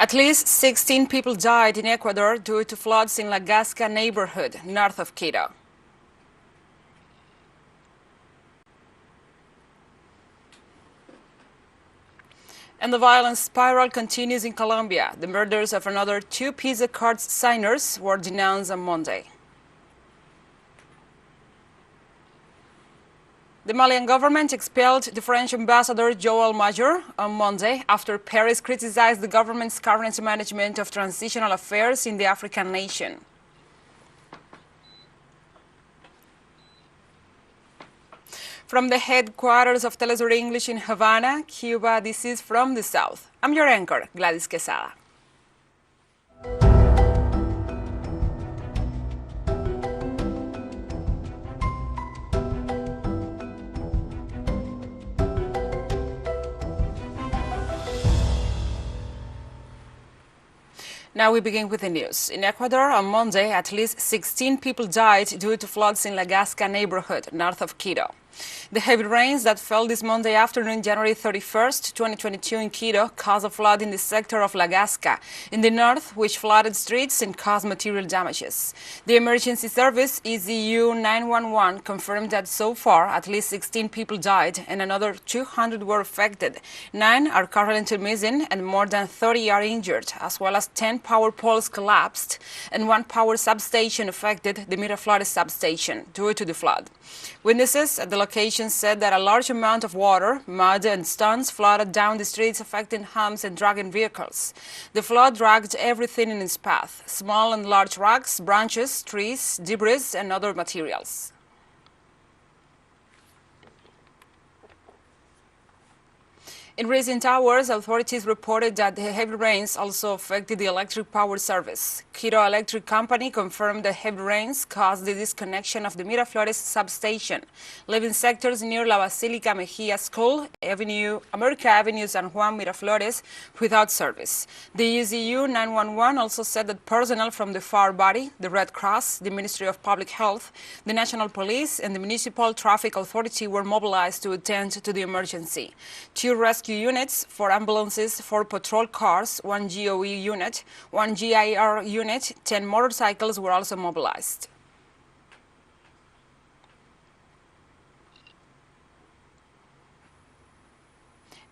At least 16 people died in Ecuador due to floods in La Gasca neighborhood, north of Quito. And the violence spiral continues in Colombia. The murders of another 2 Pizza cards signers were denounced on Monday. The Malian government expelled the French ambassador Joël Major on Monday after Paris criticized the government's current management of transitional affairs in the African nation. From the headquarters of TeleSUR English in Havana, Cuba, this is From the South. I'm your anchor, Gladys Quesada. Now we begin with the news. In Ecuador, on Monday, at least 16 people died due to floods in La Gasca neighborhood, north of Quito. The heavy rains that fell this Monday afternoon, January 31st, 2022 in Quito, caused a flood in the sector of La Gasca in the north, which flooded streets and caused material damages. The emergency service, ECU 911, confirmed that so far at least 16 people died and another 200 were affected. 9 are currently missing and more than 30 are injured, as well as 10 power poles collapsed and 1 power substation affected, the Miraflores substation, due to the flood. Witnesses at the location said that a large amount of water, mud and stones flooded down the streets, affecting homes and dragging vehicles. The flood dragged everything in its path, small and large rocks, branches, trees, debris and other materials. In recent hours, authorities reported that the heavy rains also affected the electric power service. Quito Electric Company confirmed that heavy rains caused the disconnection of the Miraflores substation, leaving sectors near La Basilica Mejia School, America Avenue, San Juan, Miraflores without service. The ECU 911 also said that personnel from the fire body, the Red Cross, the Ministry of Public Health, the National Police, and the Municipal Traffic Authority were mobilized to attend to the emergency. 2 rescue units, 4 ambulances, 4 patrol cars, 1 GOE unit, 1 GIR unit, 10 motorcycles were also mobilized.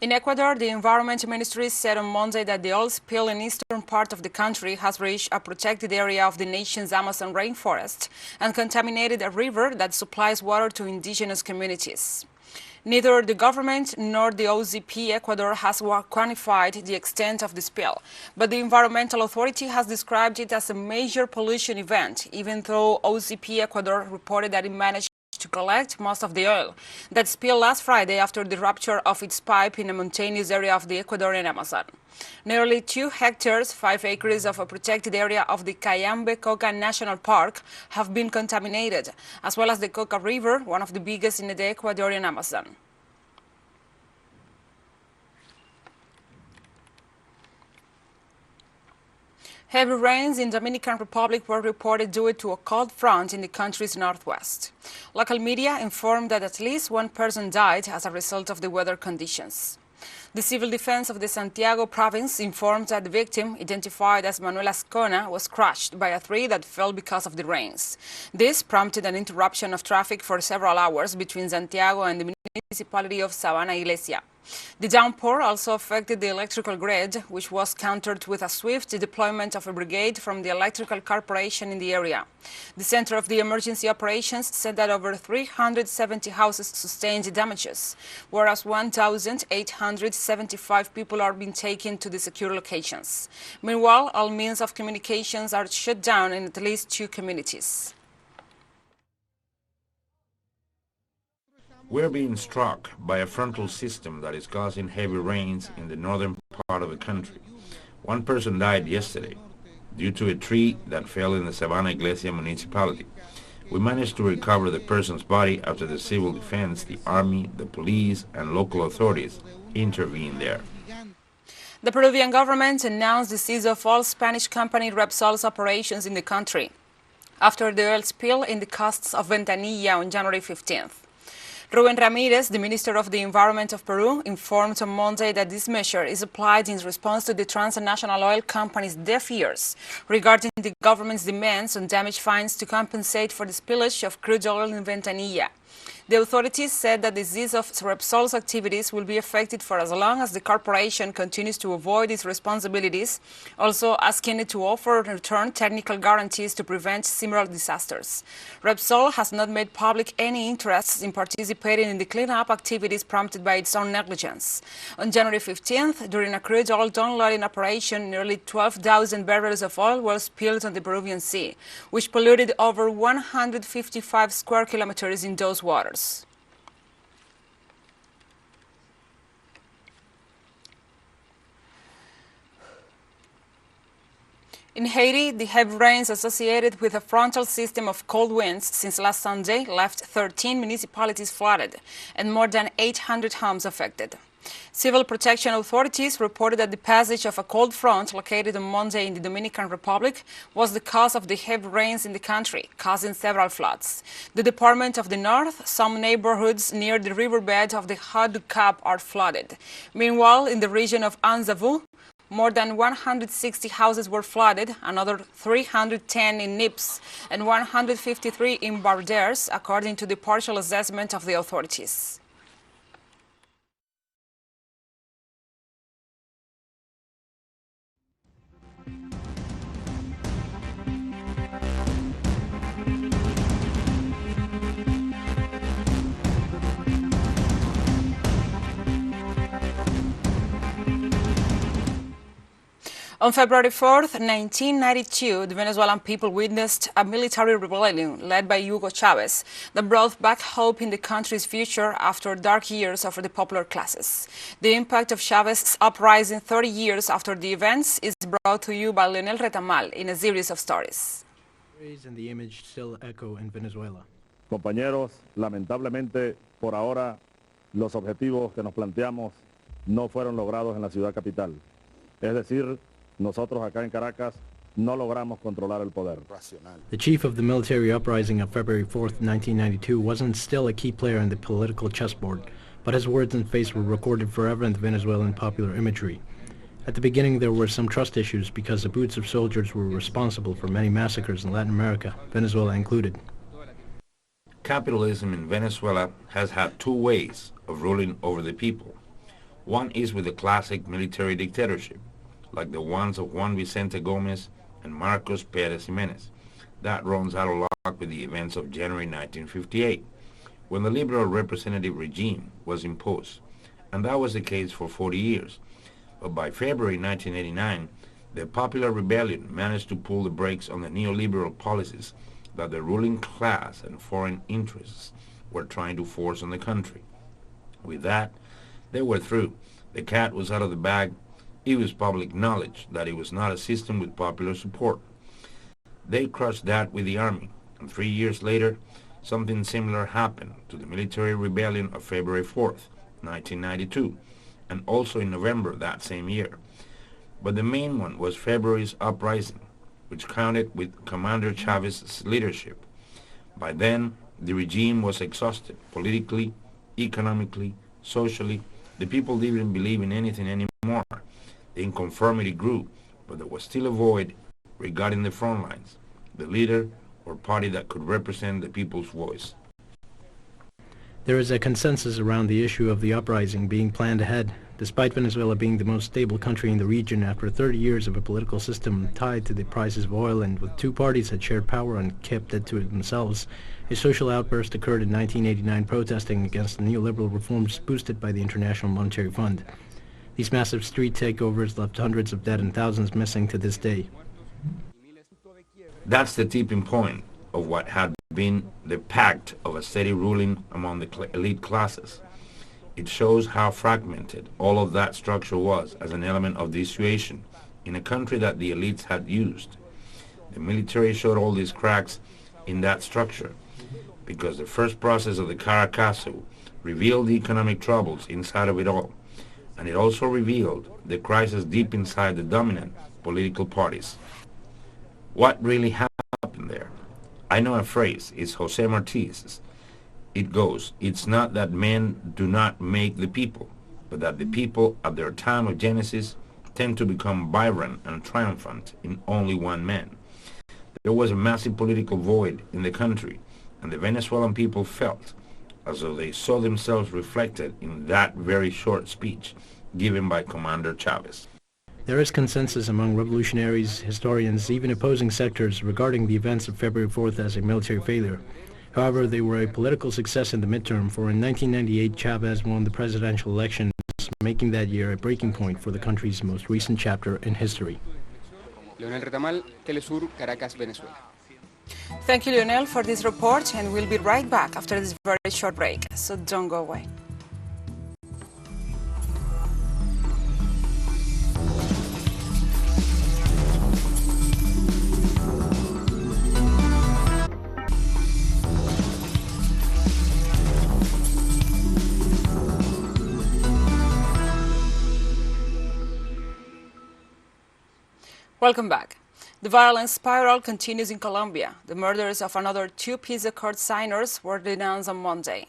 In Ecuador, the Environment Ministry said on Monday that the oil spill in eastern part of the country has reached a protected area of the nation's Amazon rainforest and contaminated a river that supplies water to indigenous communities. Neither the government nor the OZP Ecuador has quantified the extent of the spill, but the environmental authority has described it as a major pollution event, even though OZP Ecuador reported that it managed to collect most of the oil that spilled last Friday after the rupture of its pipe in a mountainous area of the Ecuadorian Amazon. Nearly 2 hectares, 5 acres of a protected area of the Cayambe-Coca National Park have been contaminated, as well as the Coca River, one of the biggest in the Ecuadorian Amazon. Heavy rains in Dominican Republic were reported due to a cold front in the country's northwest. Local media informed that at least 1 person died as a result of the weather conditions. The Civil Defense of the Santiago province informed that the victim, identified as Manuel Ascona, was crushed by a tree that fell because of the rains. This prompted an interruption of traffic for several hours between Santiago and the municipality of Sabana Iglesia. The downpour also affected the electrical grid, which was countered with a swift deployment of a brigade from the electrical corporation in the area. The Center of the Emergency Operations said that over 370 houses sustained damages, whereas 1,875 people are being taken to the secure locations. Meanwhile, all means of communications are shut down in at least 2 communities. We're being struck by a frontal system that is causing heavy rains in the northern part of the country. 1 person died yesterday due to a tree that fell in the Sabana Iglesia municipality. We managed to recover the person's body after the civil defense, the army, the police, and local authorities intervened there. The Peruvian government announced the cease of all Spanish company Repsol's operations in the country after the oil spill in the coasts of Ventanilla on January 15th. Rubén Ramírez, the Minister of the Environment of Peru, informed on Monday that this measure is applied in response to the transnational oil company's deaf ears regarding the government's demands on damage fines to compensate for the spillage of crude oil in Ventanilla. The authorities said that the cease of Repsol's activities will be affected for as long as the corporation continues to avoid its responsibilities, also asking it to offer in return technical guarantees to prevent similar disasters. Repsol has not made public any interest in participating in the cleanup activities prompted by its own negligence. On January 15th, during a crude oil downloading operation, nearly 12,000 barrels of oil were spilled on the Peruvian Sea, which polluted over 155 square kilometers in those waters. In Haiti, the heavy rains associated with a frontal system of cold winds since last Sunday left 13 municipalities flooded and more than 800 homes affected. Civil protection authorities reported that the passage of a cold front located on Monday in the Dominican Republic was the cause of the heavy rains in the country, causing several floods. The Department of the North, some neighborhoods near the riverbed of the Haut Cap are flooded. Meanwhile, in the region of Anzavu, more than 160 houses were flooded, another 310 in Nips, and 153 in Barders, according to the partial assessment of the authorities. On February 4th, 1992, the Venezuelan people witnessed a military rebellion led by Hugo Chavez that brought back hope in the country's future after dark years of the popular classes. The impact of Chavez's uprising 30 years after the events is brought to you by Leonel Retamal in a series of stories. And the image still echo in Venezuela. Compañeros, lamentablemente, por ahora, los objetivos que nos planteamos no fueron logrados en la ciudad capital. Es decir, nosotros acá en Caracas no logramos controlar el poder. The chief of the military uprising of February 4th, 1992 wasn't still a key player in the political chessboard, but his words and face were recorded forever in the Venezuelan popular imagery. At the beginning there were some trust issues because the boots of soldiers were responsible for many massacres in Latin America, Venezuela included. Capitalism in Venezuela has had two ways of ruling over the people. One is with the classic military dictatorship, like the ones of Juan Vicente Gomez and Marcos Pérez Jiménez. That runs out of luck with the events of January 1958, when the liberal representative regime was imposed, and that was the case for 40 years. But by February 1989, the popular rebellion managed to pull the brakes on the neoliberal policies that the ruling class and foreign interests were trying to force on the country. With that, they were through. The cat was out of the bag. It was public knowledge that it was not a system with popular support. They crushed that with the army, and 3 years later, something similar happened to the military rebellion of February 4th, 1992, and also in November that same year. But the main one was February's uprising, which counted with Commander Chavez's leadership. By then, the regime was exhausted politically, economically, socially. The people didn't believe in anything anymore. The inconformity grew, but there was still a void regarding the front lines, the leader or party that could represent the people's voice. There is a consensus around the issue of the uprising being planned ahead, despite Venezuela being the most stable country in the region after 30 years of a political system tied to the prices of oil and with two parties that shared power and kept it to themselves. A social outburst occurred in 1989 protesting against the neoliberal reforms boosted by the International Monetary Fund. These massive street takeovers left hundreds of dead and thousands missing to this day. That's the tipping point of what had been the pact of a steady ruling among the elite classes. It shows how fragmented all of that structure was as an element of dissuasion in a country that the elites had used. The military showed all these cracks in that structure because the first process of the Caracazo revealed the economic troubles inside of it all, and it also revealed the crisis deep inside the dominant political parties. What really happened there? I know a phrase, it's Jose Marti's. it goes. It's not that men do not make the people, but that the people at their time of genesis tend to become vibrant and triumphant in only one man. There was a massive political void in the country, and the Venezuelan people felt as though they saw themselves reflected in that very short speech given by Commander Chavez. There is consensus among revolutionaries, historians, even opposing sectors regarding the events of February 4th as a military failure. However, they were a political success in the midterm, for in 1998 Chavez won the presidential elections, making that year a breaking point for the country's most recent chapter in history. Leonel Retamal, TeleSUR, Caracas, Venezuela. Thank you, Lionel, for this report, and we'll be right back after this very short break, so don't go away. Welcome back. The violence spiral continues in Colombia. The murders of another 2 peace accord signers were denounced on Monday.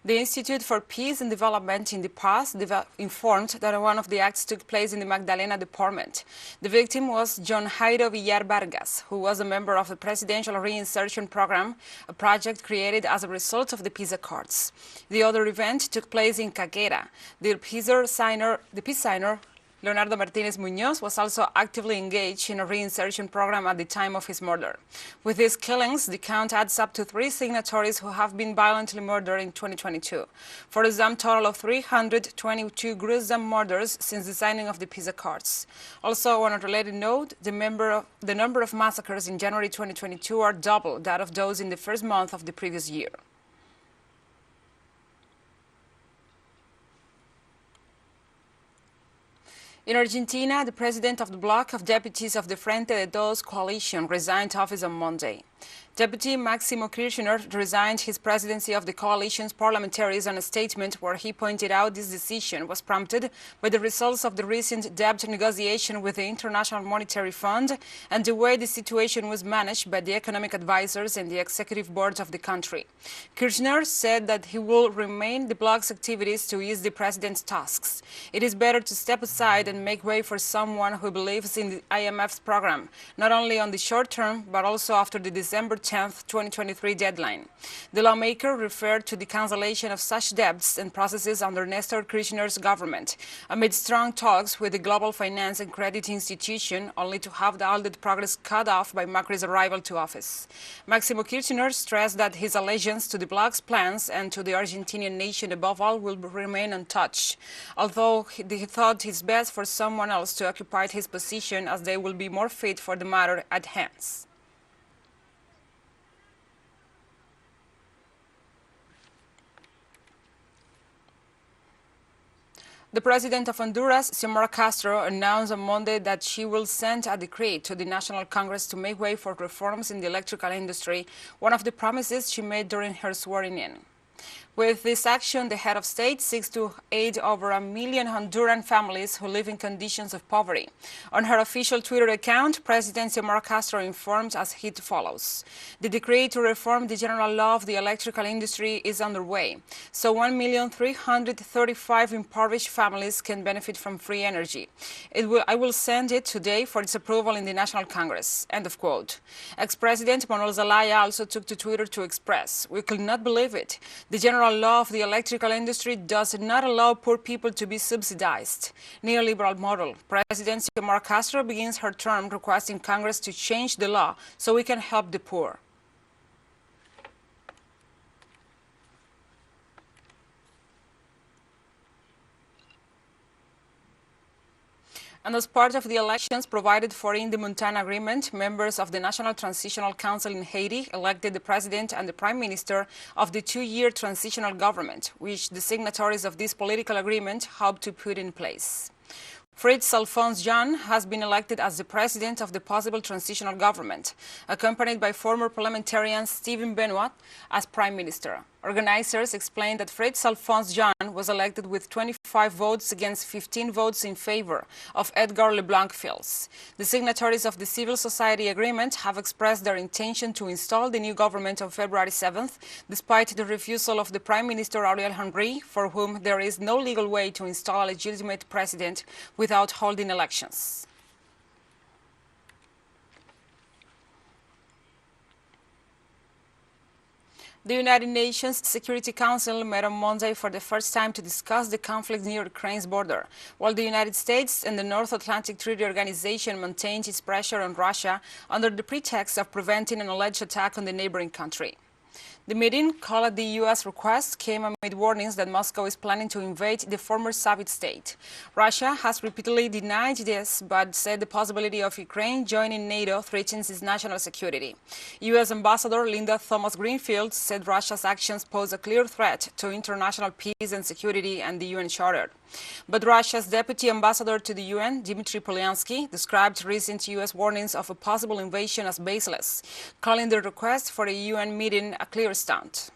The Institute for Peace and Development in the past informed that one of the acts took place in the Magdalena department. The victim was John Jairo Villar Vargas, who was a member of the Presidential Reinsertion Program, a project created as a result of the peace accords. The other event took place in Caquera. The peace signer Leonardo Martinez Muñoz was also actively engaged in a reinsertion program at the time of his murder. With these killings, the count adds up to 3 signatories who have been violently murdered in 2022, for a sum total of 322 gruesome murders since the signing of the peace accords. Also, on a related note, the number of massacres in January 2022 are double that of those in the first month of the previous year. In Argentina, the president of the bloc of deputies of the Frente de Todos coalition resigned office on Monday. Deputy Máximo Kirchner resigned his presidency of the coalition's parliamentaries on a statement where he pointed out this decision was prompted by the results of the recent debt negotiation with the International Monetary Fund and the way the situation was managed by the economic advisors and the executive board of the country. Kirchner said that he will remain the bloc's activities to ease the president's tasks. It is better to step aside and make way for someone who believes in the IMF's program, not only on the short term, but also after the December 10th, 2023 deadline. The lawmaker referred to the cancellation of such debts and processes under Néstor Kirchner's government, amid strong talks with the global finance and credit institution, only to have all that progress cut off by Macri's arrival to office. Máximo Kirchner stressed that his allegiance to the bloc's plans and to the Argentinian nation above all will remain untouched, although he thought it's best for someone else to occupy his position as they will be more fit for the matter at hand. The president of Honduras, Xiomara Castro, announced on Monday that she will send a decree to the National Congress to make way for reforms in the electrical industry, one of the promises she made during her swearing-in. With this action, the head of state seeks to aid over 1 million Honduran families who live in conditions of poverty. On her official Twitter account, President Xiomara Castro informed as follows. The decree to reform the general law of the electrical industry is underway, so 1,335,000 impoverished families can benefit from free energy. I will send it today for its approval in the National Congress. End of quote. Ex-President Manuel Zelaya also took to Twitter to express, "We could not believe it. The general law of the electrical industry does not allow poor people to be subsidized." Neoliberal model. President Xiomara Castro begins her term requesting Congress to change the law so we can help the poor. And as part of the elections provided for in the Montana Agreement, members of the National Transitional Council in Haiti elected the president and the prime minister of the 2-year transitional government, which the signatories of this political agreement hope to put in place. Fritz Alphonse Jean has been elected as the president of the possible transitional government, accompanied by former parliamentarian Stephen Benoit as prime minister. Organizers explained that Repsol John was elected with 25 votes against 15 votes in favor of Edgar LeBlanc Fields. The signatories of the civil society agreement have expressed their intention to install the new government on February 7th, despite the refusal of the Prime Minister Ariel Henry, for whom there is no legal way to install a legitimate president without holding elections. The United Nations Security Council met on Monday for the first time to discuss the conflict near Ukraine's border, while the United States and the North Atlantic Treaty Organization maintained its pressure on Russia under the pretext of preventing an alleged attack on the neighboring country. The meeting, called at the U.S. request, came amid warnings that Moscow is planning to invade the former Soviet state. Russia has repeatedly denied this, but said the possibility of Ukraine joining NATO threatens its national security. U.S. Ambassador Linda Thomas-Greenfield said Russia's actions pose a clear threat to international peace and security and the UN Charter. But Russia's deputy ambassador to the UN, Dmitry Polyansky, described recent U.S. warnings of a possible invasion as baseless, calling the request for a UN meeting a clear stunt.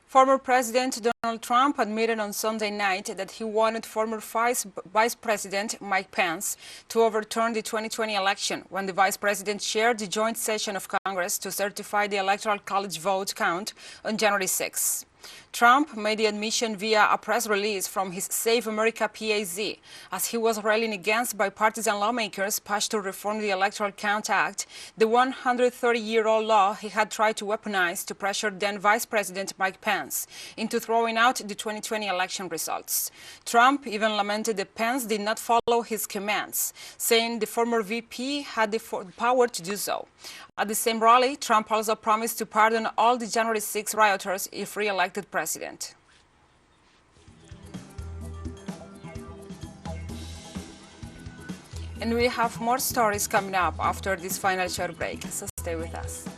Former President Donald Trump admitted on Sunday night that he wanted former Vice President Mike Pence to overturn the 2020 election when the Vice President chaired the joint session of Congress to certify the Electoral College vote count on January 6. Trump made the admission via a press release from his Save America PAC, as he was rallying against bipartisan lawmakers pushed to reform the Electoral Count Act, the 130-year-old law he had tried to weaponize to pressure then Vice President Mike Pence into throwing out the 2020 election results. Trump even lamented that Pence did not follow his commands, saying the former VP had the power to do so. At the same rally, Trump also promised to pardon all the January 6 rioters if re-elected president. And we have more stories coming up after this final short break, so stay with us.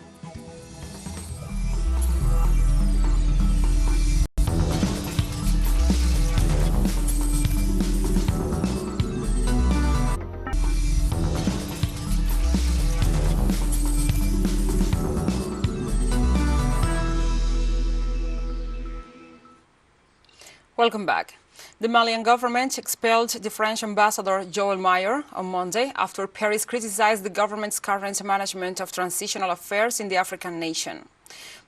Welcome back. The Malian government expelled the French ambassador Joël Meyer on Monday after Paris criticized the government's current management of transitional affairs in the African nation.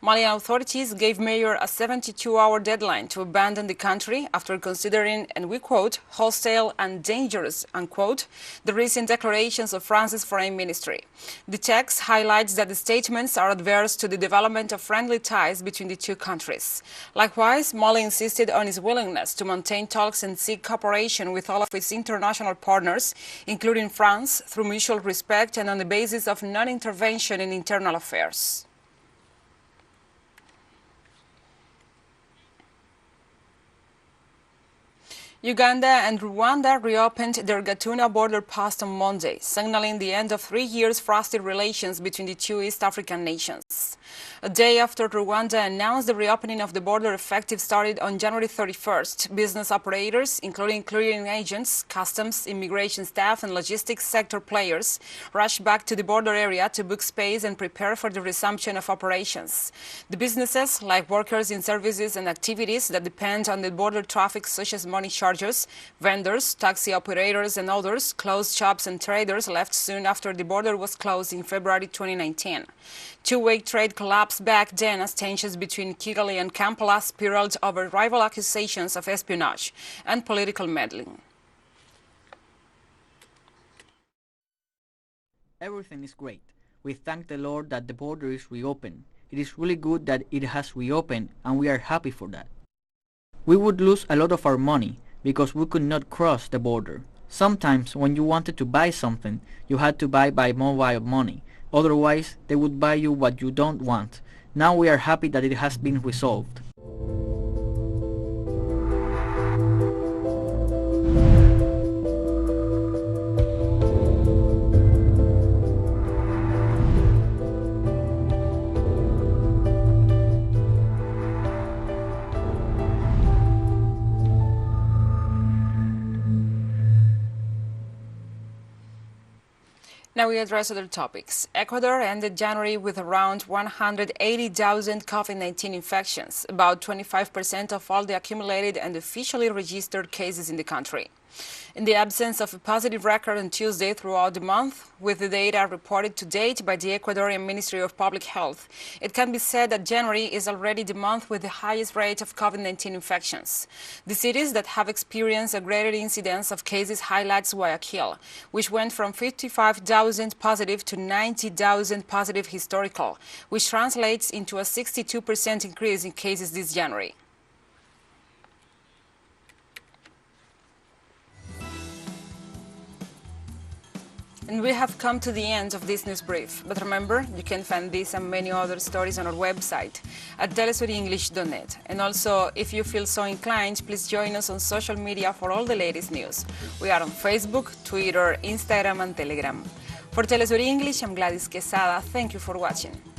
Malian authorities gave Meyer a 72-hour deadline to abandon the country after considering, and we quote, hostile and dangerous, unquote, the recent declarations of France's foreign ministry. The text highlights that the statements are adverse to the development of friendly ties between the two countries. Likewise, Mali insisted on its willingness to maintain talks and seek cooperation with all of its international partners, including France, through mutual respect and on the basis of non-intervention in internal affairs. Uganda and Rwanda reopened their Gatuna border post on Monday, signaling the end of 3 years' frosty relations between the two East African nations. A day after Rwanda announced the reopening of the border effective started on January 31st, business operators, including clearing agents, customs, immigration staff, and logistics sector players, rushed back to the border area to book space and prepare for the resumption of operations. The businesses, like workers in services and activities that depend on the border traffic, such as money chargers, vendors, taxi operators, and others, closed shops and traders left soon after the border was closed in February 2019. Two-way trade collapsed back then as tensions between Kigali and Kampala spiraled over rival accusations of espionage and political meddling. Everything is great. We thank the Lord that the border is reopened. It is really good that it has reopened, and we are happy for that. We would lose a lot of our money because we could not cross the border. Sometimes when you wanted to buy something, you had to buy by mobile money. Otherwise, they would buy you what you don't want. Now we are happy that it has been resolved. Now we address other topics. Ecuador ended January with around 180,000 COVID-19 infections, about 25% of all the accumulated and officially registered cases in the country. In the absence of a positive record on Tuesday throughout the month, with the data reported to date by the Ecuadorian Ministry of Public Health, it can be said that January is already the month with the highest rate of COVID-19 infections. The cities that have experienced a greater incidence of cases highlights Guayaquil, which went from 55,000 positive to 90,000 positive historical, which translates into a 62% increase in cases this January. And we have come to the end of this news brief. But remember, you can find this and many other stories on our website at telesurenglish.net. And also, if you feel so inclined, please join us on social media for all the latest news. We are on Facebook, Twitter, Instagram, and Telegram. For TeleSUR English, I'm Gladys Quesada. Thank you for watching.